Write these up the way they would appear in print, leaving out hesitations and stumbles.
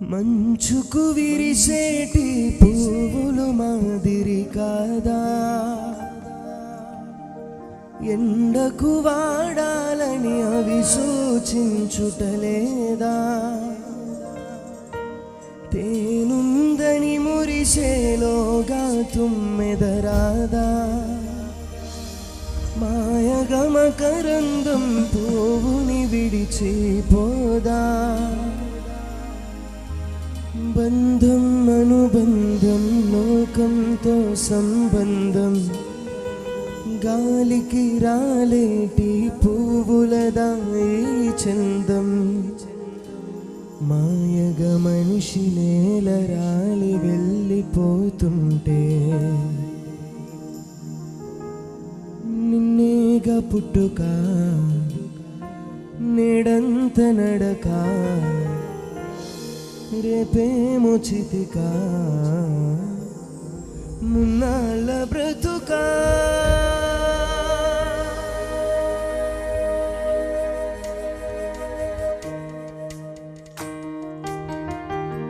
మంచుకు విరిసేటి పువ్వులు మాదిరి కాదా, ఎండకు వాడాలని అవి సూచించుటలేదా, తేనుందని మురిసేలోగా తుమ్మెదరాదా, మాయగమకరందం పువ్వుని విడిచిపోదా, బంధం అనుబంధం లోకంతో సంబంధం, గాలికి రాలేటి పువ్వులదాయి చందం, మాయగా మనిషి నేల రాలి వెళ్ళిపోతుంటే, నిన్నేగా పుట్టుక నేడంత నడక, రేపేమో చితిక మున్నాళ్ళ బ్రతుక.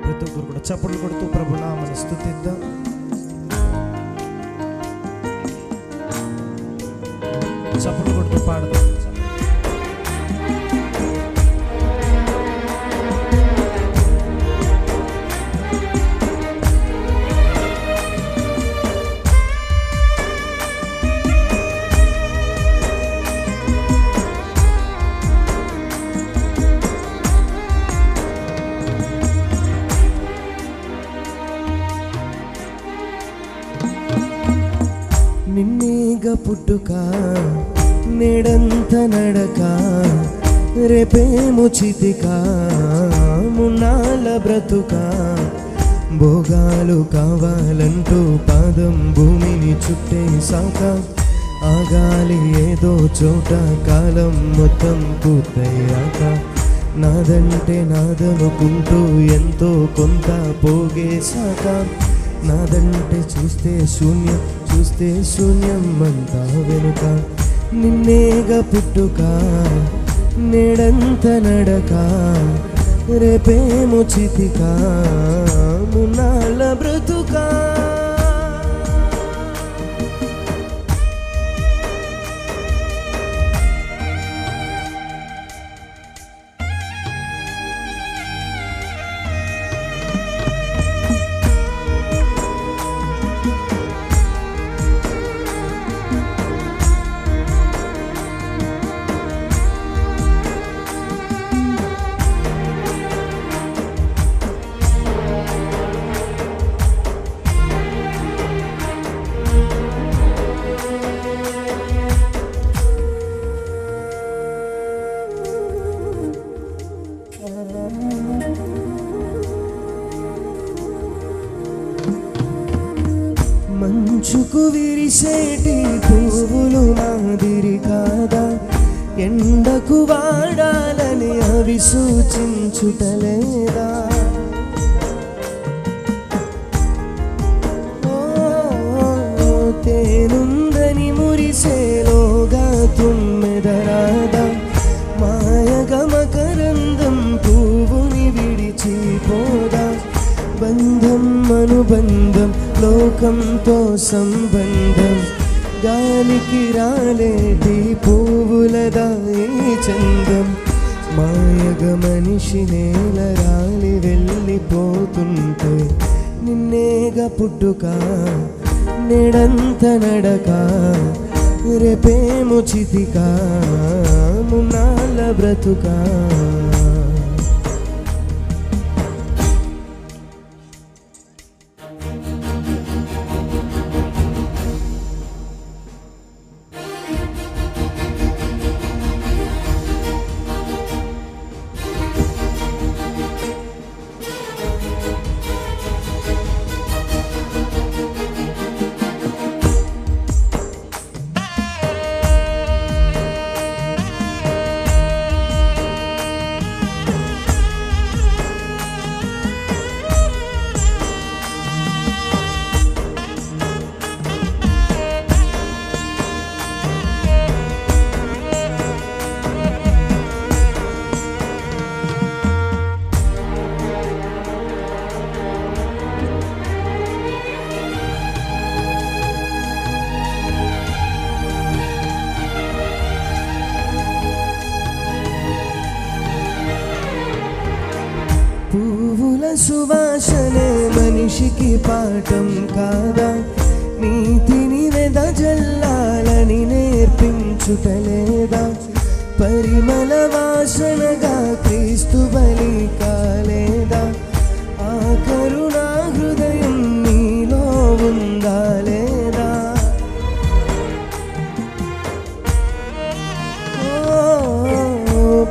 ప్రతి ఒక్కరు కూడా చప్పట్లు కొడుతూ ప్రభునామమును స్తుతిద్దాం. చప్పట్లు కొడుతూ పాడదాం. నిన్నేగా పుట్టుక నేడంత నడక, రేపేమో చితిక మున్నాళ్ళ బ్రతుక, భోగాలు కావాలంటూ పాదం భూమిని చుట్టేసాక, ఆగాలి ఏదో చోట కాలం మొత్తం పూర్తయ్యాక, నాదంటే నాదనుకుంటూ ఎంతో కొంత పోగేశాక, నాదంటే చూస్తే శూన్యం చూస్తే శూన్యం అంతా వెనుక, నిన్నేగా పుట్టుక నేడంత నడక, రేపేమో చితిక మున్నాళ్ళ బ్రతుక. మంచుకు విరిసేటి పువ్వులు మాదిరి కాదా, ఎండకు వాడాలని అవి సూచించుటలేదా, తేనుందని మురిసేలోగా తుమ్మెదరాదా, మాయగమకరందం పువ్వుని విడిచిపోదా, బంధం అనుబంధం లోకంతో సంబంధం, గాలికి రాలేటి పువ్వులదాయి చందం, మాయగా మనిషి నేల రాలి వెళ్ళిపోతుంటే, నిన్నేగా పుట్టుక నేడంత నడక, రేపేమో చితిక మున్నాళ్ళ బ్రతుక. సువాసనే మనిషికి పాఠం కాదా? నీతిని వెదజల్లాలని నేర్పించుటలేదా? పరిమళ వాసనగా క్రీస్తు బలి కాలేదా? ఆ కరుణా హృదయం నీలో ఉందా లేదా?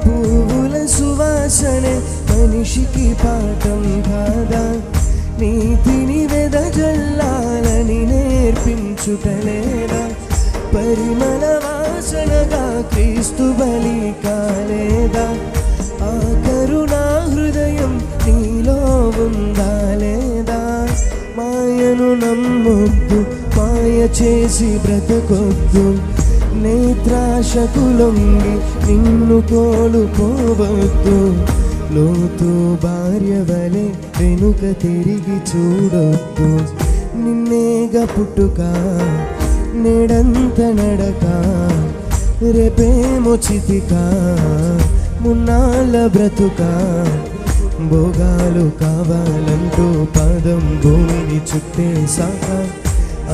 పువ్వుల సువాసనే మనిషికి పాఠం కాదా? నీతిని వెదజల్లాలని నేర్పించుటలేదా? పరిమళ వాసనగా క్రీస్తు బలి కాలేదా? ఆ కరుణా హృదయం నీలో ఉందా లేదా? మాయను నమ్మొద్దు, మాయ చేసి బ్రతకొద్దు, నేత్రాశకు లొంగి నిన్ను కోల్పోవద్దు. లోతు భార్య వలె వెనుక తిరిగి చూడొద్దు. నిన్నేగా పుట్టుక, నేడంత నడక, రేపేమో చితిక, మున్నాళ్ళ బ్రతుక. భోగాలు కావాలంటూ పాదం భూమిని చుట్టేశాక,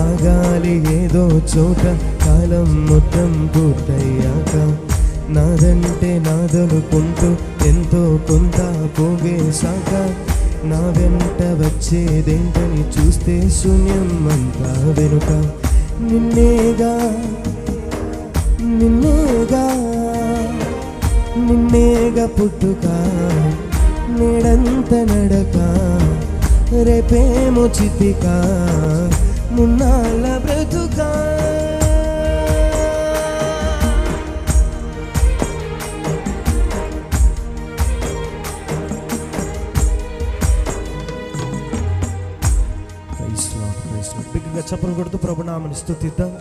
ఆగాలి ఏదో చోట కాలం మొత్తం పూర్తయ్యాక. నాదంటే నాదనుకుంటూ ఎంతో కొంత పోగేశాక, నా వెంట వచ్చేదేంటని చూస్తే శూన్యం అంతా వెనుక. నిన్నేగా నిన్నేగా నిన్నేగా పుట్టుక, నేడంత నడక, రేపేమో చితిక, మున్నాళ్ళ బ్రతుక. బిగ్గరగా చప్పలు కొడుతూ ప్రభునామని స్తుతిద్దాం.